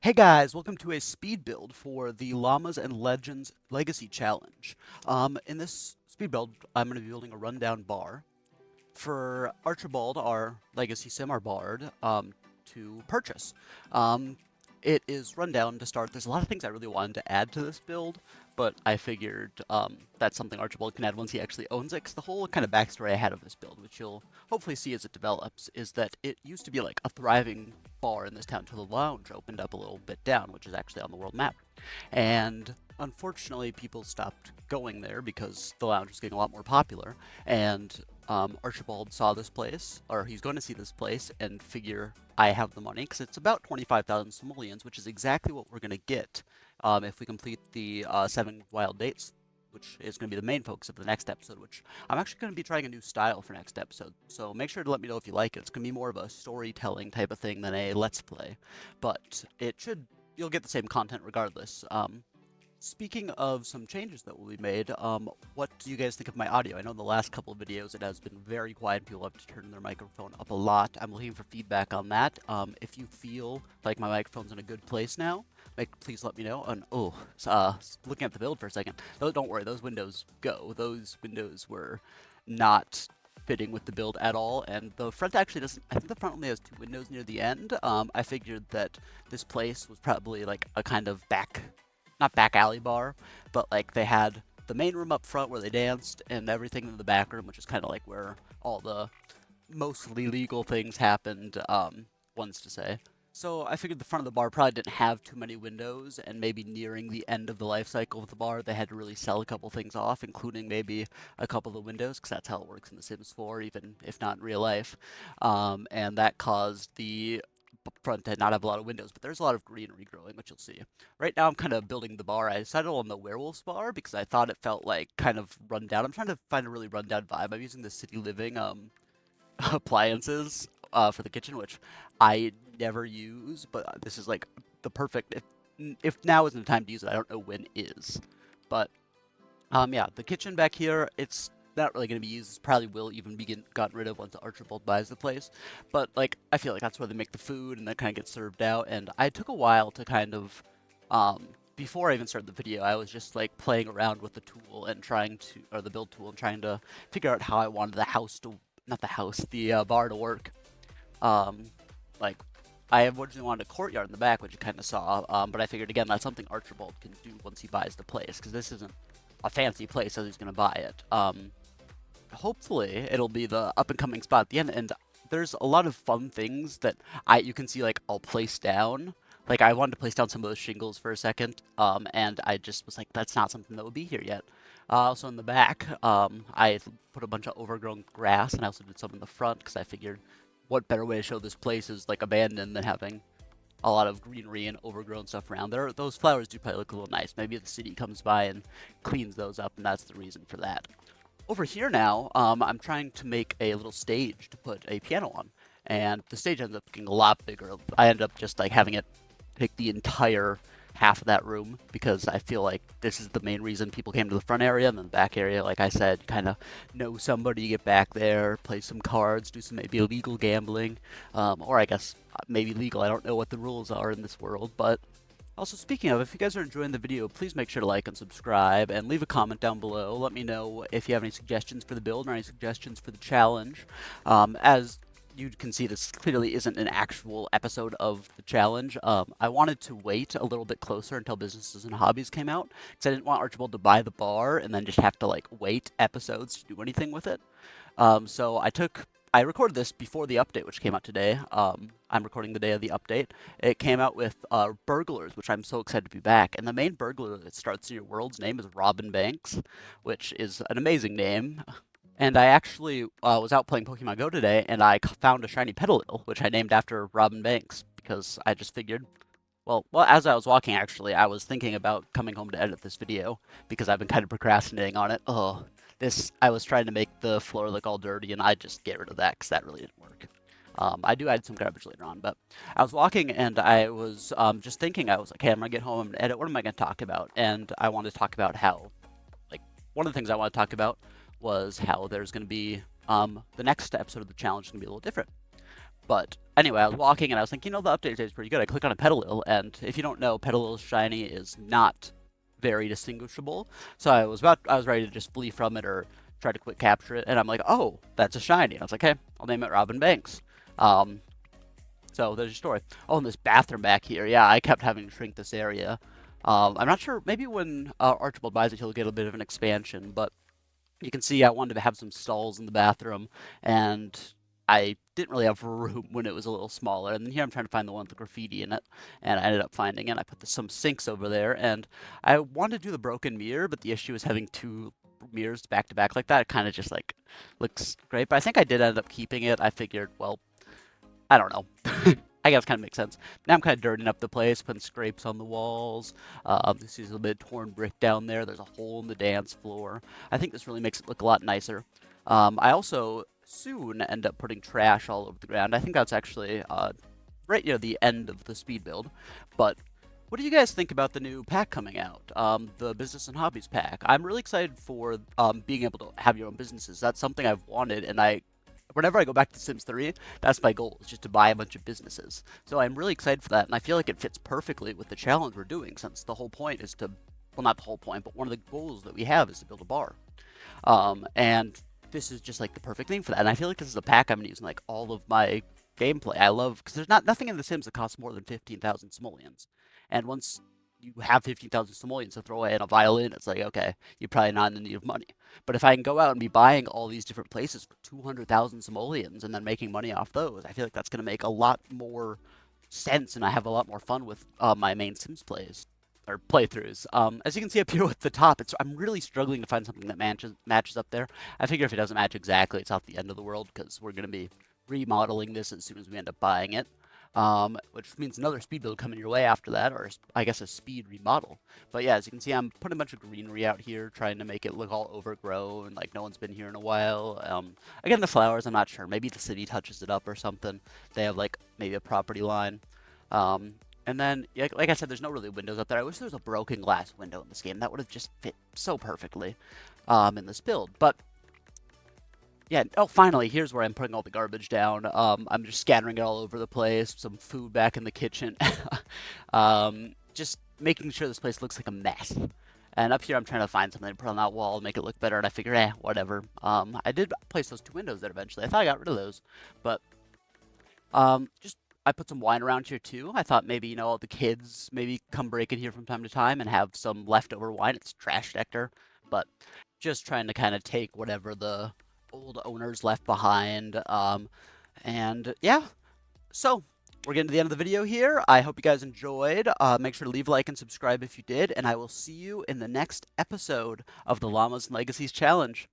Hey guys, welcome to a speed build for the Llamas and Legends Legacy Challenge. In this speed build, I'm going to be building a rundown bar for Archibald, our legacy sim, our bard, to purchase. Um, it is rundown to start. There's a lot of things I really wanted to add to this build, but I figured that's something Archibald can add once he actually owns it. Because the whole kind of backstory I had of this build, which you'll hopefully see as it develops, is that it used to be like a thriving bar in this town until the lounge opened up a little bit down, which is actually on the world map. And unfortunately, people stopped going there because the lounge was getting a lot more popular. And Archibald saw this place, or he's going to see this place, and figure I have the money because it's about 25,000 simoleons, which is exactly what we're going to get if we complete the 7 wild dates, which is going to be the main focus of the next episode, which I'm actually going to be trying a new style for next episode. So make sure to let me know if you like it. It's going to be more of a storytelling type of thing than a let's play, but you'll get the same content regardless. Speaking of some changes that will be made, what do you guys think of my audio? I know in the last couple of videos it has been very quiet. People have to turn their microphone up a lot. I'm looking for feedback on that. If you feel like my microphone's in a good place now, please let me know. And looking at the build for a second. Don't worry, those windows go. Those windows were not fitting with the build at all, and the front actually doesn't. I think the front only has 2 windows near the end. I figured that this place was probably like a kind of not back alley bar, but like they had the main room up front where they danced and everything in the back room, which is kind of like where all the mostly legal things happened, one's to say. So I figured the front of the bar probably didn't have too many windows, and maybe nearing the end of the life cycle of the bar, they had to really sell a couple things off, including maybe a couple of the windows, because that's how it works in The Sims 4, even if not in real life. And that caused the front to not have a lot of windows, but there's a lot of greenery growing, which you'll see. Right now, I'm kind of building the bar. I decided on the werewolf's bar because I thought it felt like kind of run down. I'm trying to find a really rundown vibe. I'm using the city living appliances for the kitchen, which I never use, but this is like the perfect. If now isn't the time to use it, I don't know when is. But yeah, the kitchen back here, it's not really going to be used. It probably will even be gotten rid of once Archibald buys the place. But like, I feel like that's where they make the food and that kind of gets served out. And I took a while to kind of, before I even started the video, I was just like playing around with the tool and or the build tool and trying to figure out how I wanted the house to, not the house, the bar to work. Um, like, I originally wanted a courtyard in the back, which you kind of saw, but I figured again that's something Archibald can do once he buys the place, because this isn't a fancy place as he's going to buy it. Hopefully it'll be the up and coming spot at the end, and there's a lot of fun things that you can see like I'll place down. Like I wanted to place down some of those shingles for a second, and I just was like, that's not something that will be here yet. Also in the back, I put a bunch of overgrown grass, and I also did some in the front because I figured, what better way to show this place is like abandoned than having a lot of greenery and overgrown stuff around. Those flowers do probably look a little nice. Maybe the city comes by and cleans those up, and that's the reason for that. Over here now, I'm trying to make a little stage to put a piano on, and the stage ends up looking a lot bigger. I ended up just like having it take the entire half of that room because I feel like this is the main reason people came to the front area, and then the back area, like I said, kind of know somebody, get back there, play some cards, do some maybe illegal gambling, or I guess maybe legal. I don't know what the rules are in this world, but also, speaking of, if you guys are enjoying the video, please make sure to like and subscribe, and leave a comment down below. Let me know if you have any suggestions for the build or any suggestions for the challenge. As you can see, this clearly isn't an actual episode of the challenge. I wanted to wait a little bit closer until Businesses and Hobbies came out, because I didn't want Archibald to buy the bar and then just have to like wait episodes to do anything with it. So I recorded this before the update, which came out today. I'm recording the day of the update. It came out with burglars, which I'm so excited to be back. And the main burglar that starts in your world's name is Robin Banks, which is an amazing name. And I actually was out playing Pokemon Go today, and I found a shiny Petalil, which I named after Robin Banks because I just figured. Well, as I was walking, actually, I was thinking about coming home to edit this video because I've been kind of procrastinating on it. I was trying to make the floor look all dirty, and I just get rid of that because that really didn't work. I do add some garbage later on, but I was walking and I was just thinking, I was like, hey, I'm gonna get home, I'm gonna edit. What am I gonna talk about? And I wanted to talk about how, like, one of the things I want to talk about was how there's gonna be the next episode of the challenge is gonna be a little different. But anyway, I was walking and I was thinking, the update today is pretty good. I click on a Petalil, and if you don't know, Petalil's shiny is not very distinguishable. So I was ready to just flee from it or try to quick capture it, and I'm like, oh, that's a shiny. And I was like, hey, I'll name it Robin Banks. So there's your story. Oh, and this bathroom back here. Yeah, I kept having to shrink this area. I'm not sure. Maybe when Archibald buys it, he'll get a bit of an expansion. But you can see I wanted to have some stalls in the bathroom, and I didn't really have room when it was a little smaller. And then here I'm trying to find the one with the graffiti in it, and I ended up finding it. I put some sinks over there, and I wanted to do the broken mirror, but the issue is having two mirrors back to back like that. It kind of just like looks great, but I think I did end up keeping it. I figured, well, I don't know. I guess kind of makes sense. Now I'm kind of dirtying up the place, putting scrapes on the walls. This is a little bit of torn brick down there. There's a hole in the dance floor. I think this really makes it look a lot nicer. I also soon end up putting trash all over the ground. I think that's actually right near the end of the speed build. But what do you guys think about the new pack coming out? The Business and Hobbies pack. I'm really excited for being able to have your own businesses. That's something I've wanted, and whenever I go back to Sims 3, that's my goal, is just to buy a bunch of businesses. So I'm really excited for that, and I feel like it fits perfectly with the challenge we're doing, since the whole point is to, well, not the whole point, but one of the goals that we have is to build a bar. And this is just like the perfect thing for that. And I feel like this is a pack I'm going to use in like all of my gameplay. I love, because there's nothing in The Sims that costs more than 15,000 simoleons. And once you have 15,000 simoleons to throw away in a violin, it's like, okay, you're probably not in need of money. But if I can go out and be buying all these different places for 200,000 simoleons and then making money off those, I feel like that's going to make a lot more sense, and I have a lot more fun with my main Sims plays or playthroughs. As you can see up here with the top, I'm really struggling to find something that matches up there. I figure if it doesn't match exactly, it's not the end of the world, because we're going to be remodeling this as soon as we end up buying it. Which means another speed build coming your way after that, or I guess a speed remodel. But yeah, as you can see, I'm putting a bunch of greenery out here, trying to make it look all overgrown, like no one's been here in a while. Again, the flowers, I'm not sure. Maybe the city touches it up or something. They have like maybe a property line. And then, like I said, there's no really windows up there. I wish there was a broken glass window in this game. That would have just fit so perfectly in this build. But yeah, oh, finally, here's where I'm putting all the garbage down. I'm just scattering it all over the place, some food back in the kitchen. Just making sure this place looks like a mess. And up here, I'm trying to find something to put on that wall, make it look better, and I figure, whatever. I did place those two windows there eventually. I thought I got rid of those, but I put some wine around here too. I thought maybe, all the kids maybe come break in here from time to time and have some leftover wine. It's trash detector, but just trying to kind of take whatever the old owners left behind. And yeah, so we're getting to the end of the video here. I hope you guys enjoyed. Make sure to leave a like and subscribe if you did, and I will see you in the next episode of the Llamas and Legacies Challenge.